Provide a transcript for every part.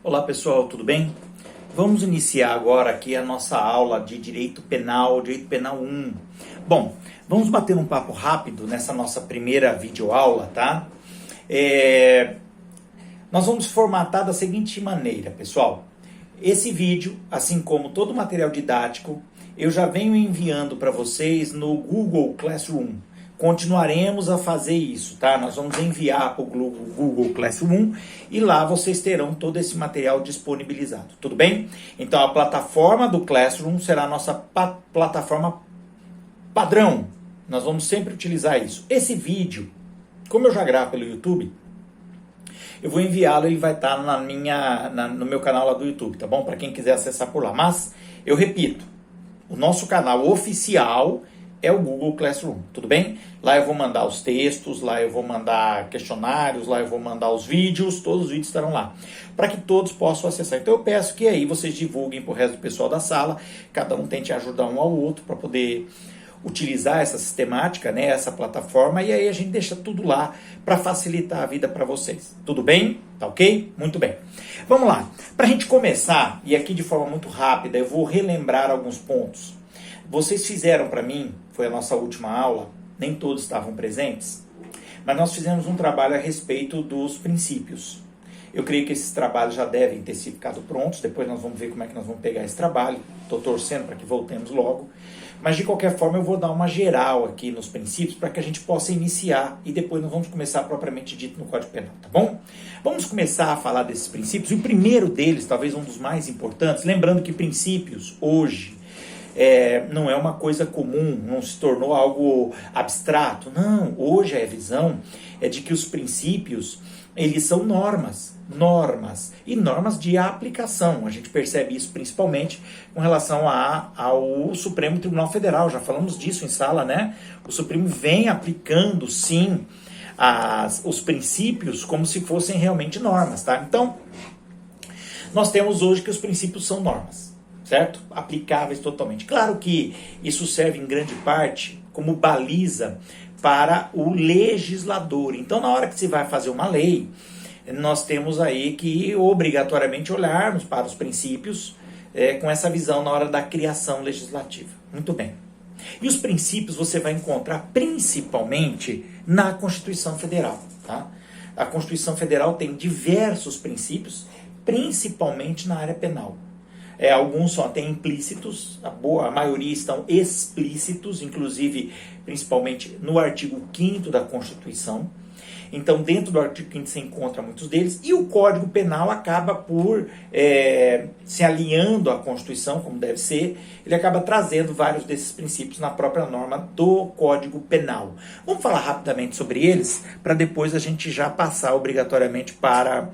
Olá pessoal, tudo bem? Vamos iniciar agora aqui a nossa aula de Direito Penal 1. Bom, vamos bater um papo rápido nessa nossa primeira videoaula, tá? Nós vamos formatar da seguinte maneira, pessoal. Esse vídeo, assim como todo o material didático, eu já venho enviando para vocês no Google Classroom. Continuaremos a fazer isso, tá? Nós vamos enviar para o Google Classroom e lá vocês terão todo esse material disponibilizado, tudo bem? Então a plataforma do Classroom será a nossa plataforma padrão. Nós vamos sempre utilizar isso. Esse vídeo, como eu já gravo pelo YouTube, eu vou enviá-lo, ele vai estar no meu canal lá do YouTube, tá bom? Para quem quiser acessar por lá. Mas, eu repito, o nosso canal oficial é o Google Classroom, tudo bem? Lá eu vou mandar os textos, lá eu vou mandar questionários, lá eu vou mandar os vídeos, todos os vídeos estarão lá, para que todos possam acessar. Então eu peço que aí vocês divulguem para o resto do pessoal da sala, cada um tente ajudar um ao outro para poder utilizar essa sistemática, né, essa plataforma, e aí a gente deixa tudo lá para facilitar a vida para vocês. Tudo bem? Tá ok? Muito bem. Vamos lá. Para a gente começar, e aqui de forma muito rápida, eu vou relembrar alguns pontos. Vocês fizeram para mim, foi a nossa última aula, nem todos estavam presentes, mas nós fizemos um trabalho a respeito dos princípios. Eu creio que esses trabalhos já devem ter ficado prontos, depois nós vamos ver como é que nós vamos pegar esse trabalho, estou torcendo para que voltemos logo, mas de qualquer forma eu vou dar uma geral aqui nos princípios para que a gente possa iniciar e depois nós vamos começar propriamente dito no Código Penal, tá bom? Vamos começar a falar desses princípios, e o primeiro deles, talvez um dos mais importantes, lembrando que princípios hoje, não é uma coisa comum, não se tornou algo abstrato. Não, hoje a visão é de que os princípios, eles são normas e normas de aplicação. A gente percebe isso principalmente com relação ao Supremo Tribunal Federal, já falamos disso em sala, né? O Supremo vem aplicando, sim, os princípios como se fossem realmente normas, tá? Então, nós temos hoje que os princípios são normas, certo? Aplicáveis totalmente. Claro que isso serve em grande parte como baliza para o legislador. Então, na hora que se vai fazer uma lei, nós temos aí que obrigatoriamente olharmos para os princípios com essa visão na hora da criação legislativa. Muito bem. E os princípios você vai encontrar principalmente na Constituição Federal, tá? A Constituição Federal tem diversos princípios, principalmente na área penal. Alguns são até implícitos, a maioria estão explícitos, inclusive, principalmente no artigo 5º da Constituição. Então, dentro do artigo 5º se encontra muitos deles, e o Código Penal acaba por, se alinhando à Constituição, como deve ser, ele acaba trazendo vários desses princípios na própria norma do Código Penal. Vamos falar rapidamente sobre eles, para depois a gente já passar obrigatoriamente para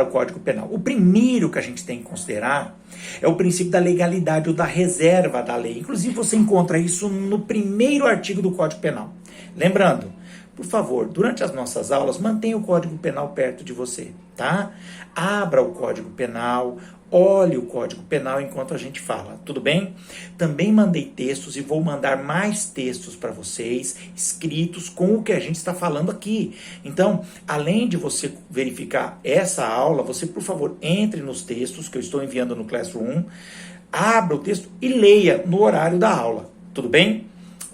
o Código Penal. O primeiro que a gente tem que considerar é o princípio da legalidade ou da reserva da lei. Inclusive, você encontra isso no primeiro artigo do Código Penal. Lembrando, por favor, durante as nossas aulas, mantenha o Código Penal perto de você, tá? Abra o Código Penal, olhe o Código Penal enquanto a gente fala, tudo bem? Também mandei textos e vou mandar mais textos para vocês, escritos com o que a gente está falando aqui. Então, além de você verificar essa aula, você, por favor, entre nos textos que eu estou enviando no Classroom, abra o texto e leia no horário da aula, tudo bem?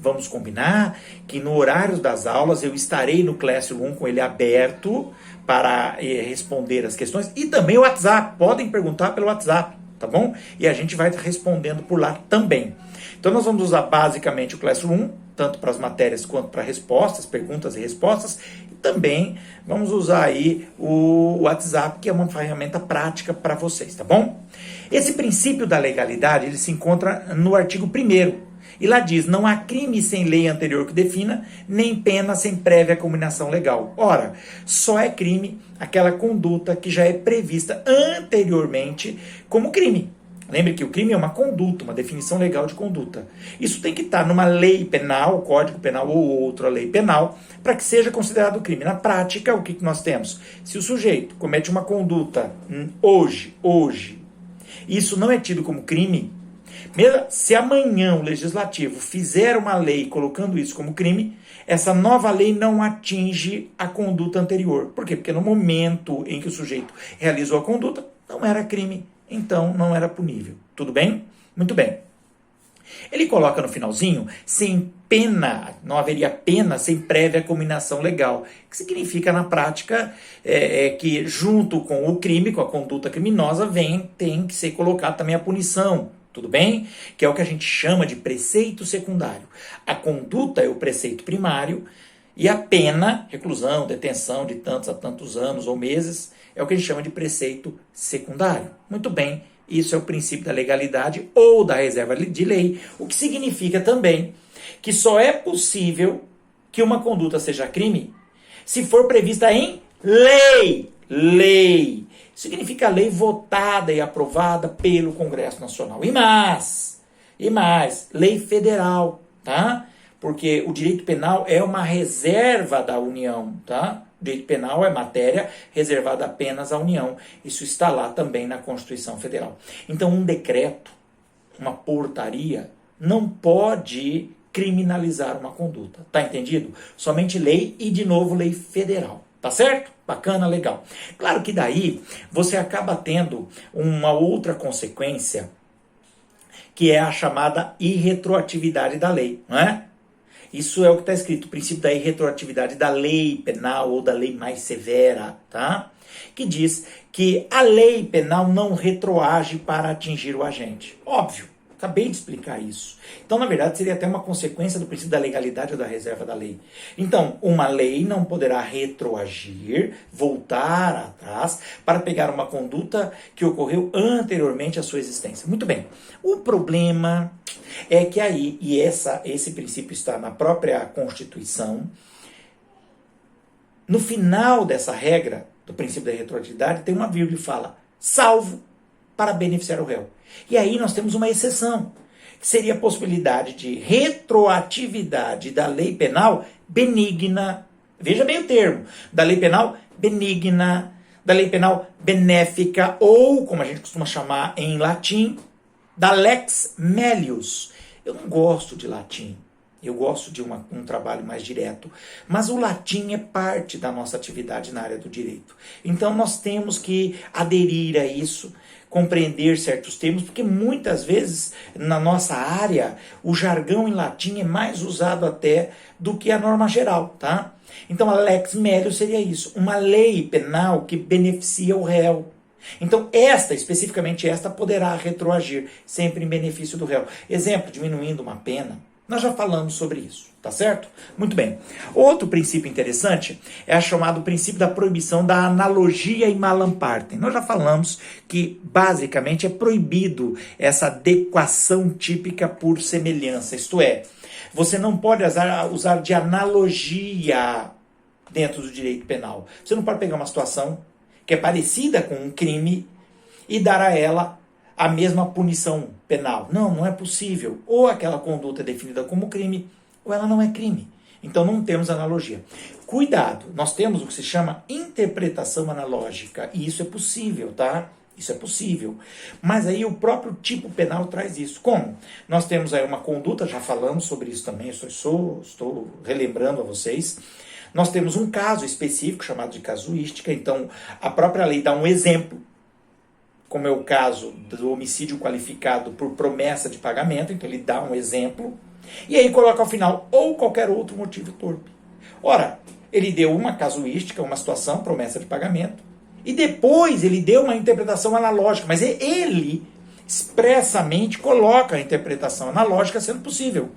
Vamos combinar que no horário das aulas eu estarei no Classroom com ele aberto para responder as questões, e também o WhatsApp, podem perguntar pelo WhatsApp, tá bom? E a gente vai respondendo por lá também. Então nós vamos usar basicamente o Classroom, tanto para as matérias quanto para respostas, perguntas e respostas, e também vamos usar aí o WhatsApp, que é uma ferramenta prática para vocês, tá bom? Esse princípio da legalidade, ele se encontra no artigo 1º, e lá diz, não há crime sem lei anterior que defina, nem pena sem prévia combinação legal. Ora, só é crime aquela conduta que já é prevista anteriormente como crime. Lembre que o crime é uma conduta, uma definição legal de conduta. Isso tem que estar numa lei penal, Código Penal ou outra lei penal, para que seja considerado crime. Na prática, o que nós temos? Se o sujeito comete uma conduta hoje, isso não é tido como crime, mesmo se amanhã o legislativo fizer uma lei colocando isso como crime, essa nova lei não atinge a conduta anterior. Por quê? Porque no momento em que o sujeito realizou a conduta, não era crime, então não era punível. Tudo bem? Muito bem. Ele coloca no finalzinho, sem pena, não haveria pena sem prévia cominação legal, que significa na prática que junto com o crime, com a conduta criminosa, tem que ser colocada também a punição, tudo bem? Que é o que a gente chama de preceito secundário. A conduta é o preceito primário e a pena, reclusão, detenção de tantos a tantos anos ou meses, é o que a gente chama de preceito secundário. Muito bem. Isso é o princípio da legalidade ou da reserva de lei, o que significa também que só é possível que uma conduta seja crime se for prevista em lei. Lei. Significa lei votada e aprovada pelo Congresso Nacional. E mais, lei federal, tá? Porque o direito penal é uma reserva da União, tá? O direito penal é matéria reservada apenas à União. Isso está lá também na Constituição Federal. Então, um decreto, uma portaria, não pode criminalizar uma conduta. Tá entendido? Somente lei e, de novo, lei federal. Tá certo? Bacana, legal. Claro que daí você acaba tendo uma outra consequência, que é a chamada irretroatividade da lei, não é? Isso é o que está escrito, o princípio da irretroatividade da lei penal ou da lei mais severa, tá? Que diz que a lei penal não retroage para atingir o agente. Óbvio, acabei de explicar isso. Então, na verdade, seria até uma consequência do princípio da legalidade ou da reserva da lei. Então, uma lei não poderá retroagir, voltar atrás, para pegar uma conduta que ocorreu anteriormente à sua existência. Muito bem. O problema é que aí, e esse princípio está na própria Constituição, no final dessa regra, do princípio da retroatividade, tem uma vírgula e fala, salvo para beneficiar o réu. E aí nós temos uma exceção, que seria a possibilidade de retroatividade da lei penal benigna, veja bem o termo, da lei penal benigna, da lei penal benéfica, ou, como a gente costuma chamar em latim, da lex melius. Eu não gosto de latim, eu gosto de um trabalho mais direto, mas o latim é parte da nossa atividade na área do direito. Então nós temos que aderir a isso, compreender certos termos, porque muitas vezes na nossa área o jargão em latim é mais usado até do que a norma geral, tá? Então a lex melius seria isso, uma lei penal que beneficia o réu. Então especificamente esta, poderá retroagir sempre em benefício do réu. Exemplo, diminuindo uma pena. Nós já falamos sobre isso, tá certo? Muito bem. Outro princípio interessante é o chamado princípio da proibição da analogia e malam partem. Nós já falamos que, basicamente, é proibido essa adequação típica por semelhança. Isto é, você não pode usar de analogia dentro do direito penal. Você não pode pegar uma situação que é parecida com um crime e dar a ela a mesma punição penal. Não é possível. Ou aquela conduta é definida como crime, ou ela não é crime. Então não temos analogia. Cuidado, nós temos o que se chama interpretação analógica, e isso é possível, tá? Isso é possível. Mas aí o próprio tipo penal traz isso. Como? Nós temos aí uma conduta, já falamos sobre isso também, estou relembrando a vocês. Nós temos um caso específico chamado de casuística, então a própria lei dá um exemplo, como é o caso do homicídio qualificado por promessa de pagamento, então ele dá um exemplo, e aí coloca ao final, ou qualquer outro motivo torpe. Ora, ele deu uma casuística, uma situação, promessa de pagamento, e depois ele deu uma interpretação analógica, mas ele expressamente coloca a interpretação analógica sendo possível.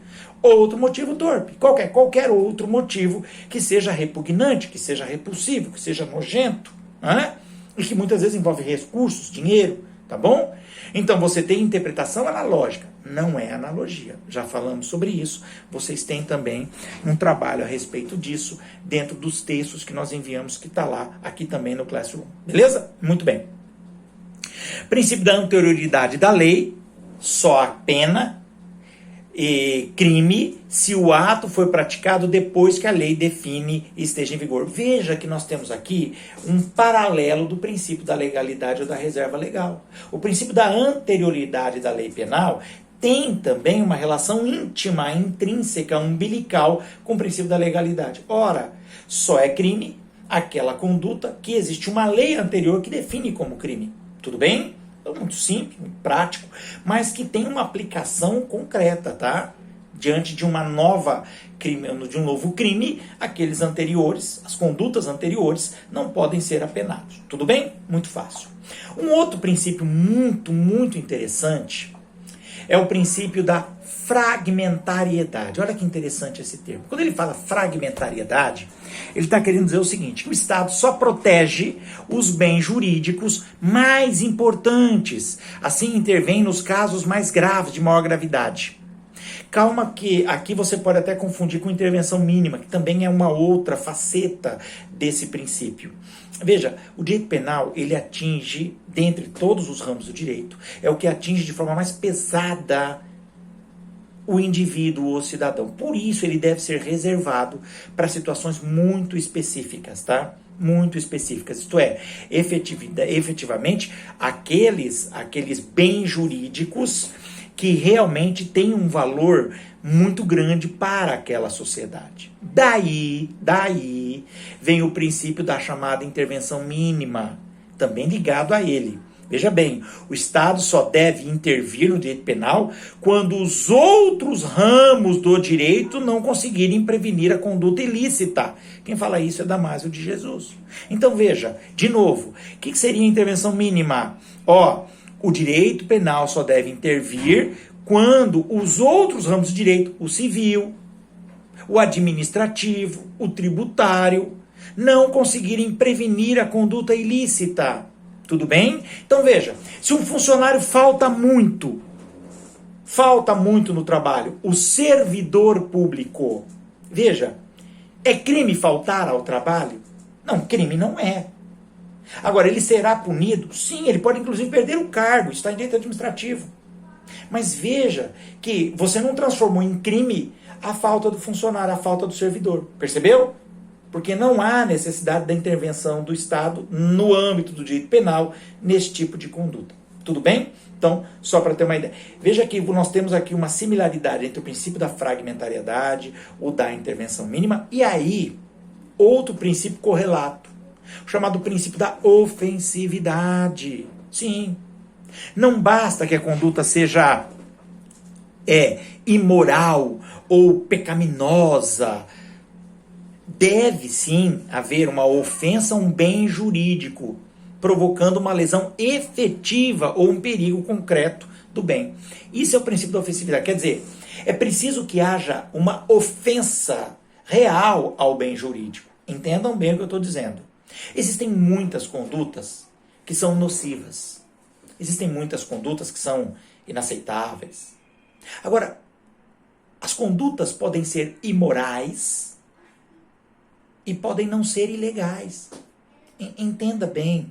Outro motivo torpe, qualquer outro motivo que seja repugnante, que seja repulsivo, que seja nojento, né? E que muitas vezes envolve recursos, dinheiro, tá bom? Então você tem interpretação analógica, não é analogia. Já falamos sobre isso, vocês têm também um trabalho a respeito disso dentro dos textos que nós enviamos, que está lá, aqui também no Classroom. Beleza? Muito bem. Princípio da anterioridade da lei, só a pena e crime se o ato foi praticado depois que a lei define e esteja em vigor. Veja que nós temos aqui um paralelo do princípio da legalidade ou da reserva legal. O princípio da anterioridade da lei penal tem também uma relação íntima, intrínseca, umbilical com o princípio da legalidade. Ora, só é crime aquela conduta que existe uma lei anterior que define como crime. Tudo bem? Então, muito simples, muito prático, mas que tem uma aplicação concreta, tá? Diante de uma nova crime, de um novo crime, aqueles anteriores, as condutas anteriores, não podem ser apenados. Tudo bem? Muito fácil. Um outro princípio muito interessante é o princípio da fragmentariedade. Olha que interessante esse termo. Quando ele fala fragmentariedade, ele está querendo dizer o seguinte, que o Estado só protege os bens jurídicos mais importantes, assim intervém nos casos mais graves, de maior gravidade. Calma que aqui você pode até confundir com intervenção mínima, que também é uma outra faceta desse princípio. Veja, o direito penal, ele atinge, dentre todos os ramos do direito, é o que atinge de forma mais pesada o indivíduo ou cidadão. Por isso, ele deve ser reservado para situações muito específicas, tá? Muito específicas. Isto é, efetivamente, aqueles bens jurídicos que realmente têm um valor muito grande para aquela sociedade. Daí vem o princípio da chamada intervenção mínima, também ligado a ele. Veja bem, o Estado só deve intervir no direito penal quando os outros ramos do direito não conseguirem prevenir a conduta ilícita. Quem fala isso é Damásio de Jesus. Então veja, de novo, o que seria a intervenção mínima? O direito penal só deve intervir quando os outros ramos do direito, o civil, o administrativo, o tributário, não conseguirem prevenir a conduta ilícita. Tudo bem? Então veja, se um funcionário falta muito no trabalho, o servidor público, veja, é crime faltar ao trabalho? Não, crime não é. Agora, ele será punido? Sim, ele pode inclusive perder o cargo, está em direito administrativo. Mas veja que você não transformou em crime a falta do funcionário, a falta do servidor. Percebeu? Porque não há necessidade da intervenção do Estado no âmbito do direito penal nesse tipo de conduta. Tudo bem? Então, só para ter uma ideia. Veja que nós temos aqui uma similaridade entre o princípio da fragmentariedade, o da intervenção mínima, e aí, outro princípio correlato, o chamado princípio da ofensividade. Sim. Não basta que a conduta seja imoral ou pecaminosa. Deve sim haver uma ofensa a um bem jurídico, provocando uma lesão efetiva ou um perigo concreto do bem. Isso é o princípio da ofensividade. Quer dizer, é preciso que haja uma ofensa real ao bem jurídico. Entendam bem o que eu estou dizendo. Existem muitas condutas que são nocivas. Existem muitas condutas que são inaceitáveis. Agora, as condutas podem ser imorais e podem não ser ilegais. Entenda bem.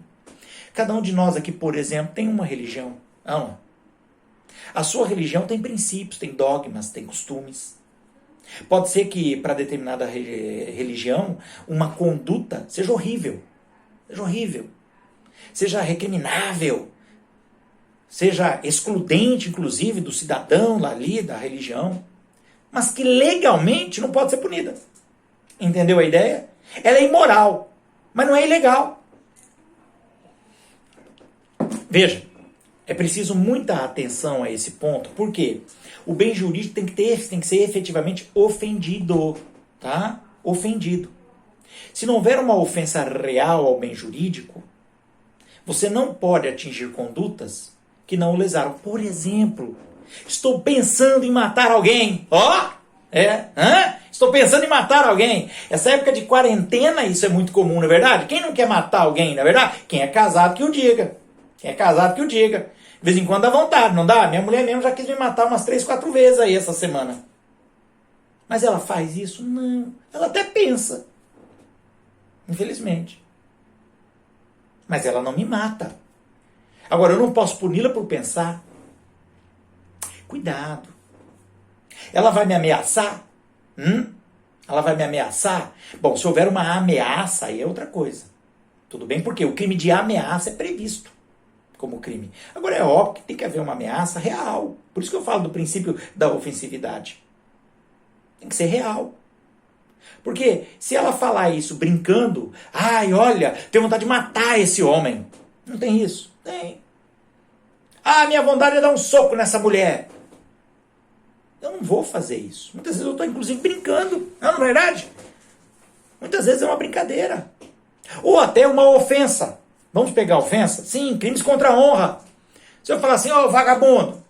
Cada um de nós aqui, por exemplo, tem uma religião. Não. A sua religião tem princípios, tem dogmas, tem costumes. Pode ser que para determinada religião uma conduta seja horrível, seja recriminável, seja excludente, inclusive, do cidadão ali, da religião, mas que legalmente não pode ser punida. Entendeu a ideia? Ela é imoral, mas não é ilegal. Veja, é preciso muita atenção a esse ponto, porque o bem jurídico tem que ser efetivamente ofendido, tá? Ofendido. Se não houver uma ofensa real ao bem jurídico, você não pode atingir condutas que não o lesaram. Por exemplo, estou pensando em matar alguém. Estou pensando em matar alguém. Essa época de quarentena, isso é muito comum, não é verdade? Quem não quer matar alguém, não é verdade? Quem é casado que o diga. De vez em quando dá vontade, não dá? Minha mulher mesmo já quis me matar umas 3, 4 vezes aí essa semana. Mas ela faz isso? Não. Ela até pensa. Infelizmente. Mas ela não me mata. Agora, eu não posso puni-la por pensar. Cuidado. Ela vai me ameaçar? Ela vai me ameaçar? Bom, se houver uma ameaça, aí é outra coisa. Tudo bem? Porque o crime de ameaça é previsto como crime. Agora, é óbvio que tem que haver uma ameaça real. Por isso que eu falo do princípio da ofensividade. Tem que ser real. Porque se ela falar isso brincando, olha, tenho vontade de matar esse homem. Não tem isso? Tem. Ah, minha vontade é dar um soco nessa mulher. Eu não vou fazer isso. Muitas vezes eu estou, inclusive, brincando. Não é verdade? Muitas vezes é uma brincadeira. Ou até uma ofensa. Vamos pegar a ofensa? Sim, crimes contra a honra. Se eu falar assim, ó, vagabundo,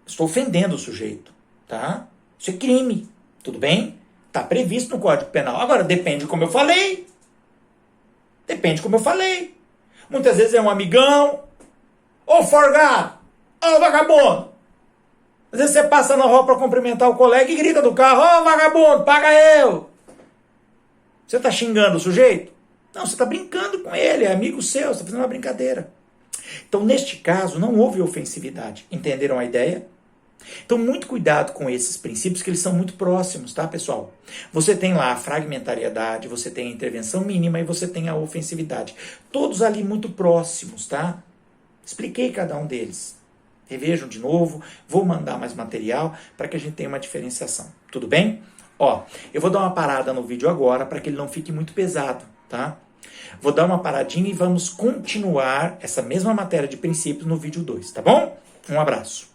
estou ofendendo o sujeito, tá? Isso é crime, tudo bem? Está previsto no Código Penal. Agora, depende como eu falei. Depende como eu falei. Muitas vezes é um amigão. Ô, forgado! Ô, vagabundo! Às vezes você passa na rua para cumprimentar o colega e grita do carro, ô, vagabundo, paga eu! Você está xingando o sujeito? Não, você está brincando com ele, é amigo seu, você está fazendo uma brincadeira. Então, neste caso, não houve ofensividade. Entenderam a ideia? Então, muito cuidado com esses princípios, que eles são muito próximos, tá, pessoal? Você tem lá a fragmentariedade, você tem a intervenção mínima e você tem a ofensividade. Todos ali muito próximos, tá? Expliquei cada um deles. Revejam de novo, vou mandar mais material para que a gente tenha uma diferenciação. Tudo bem? Ó, eu vou dar uma parada no vídeo agora para que ele não fique muito pesado, tá? Vou dar uma paradinha e vamos continuar essa mesma matéria de princípios no vídeo 2, tá bom? Um abraço.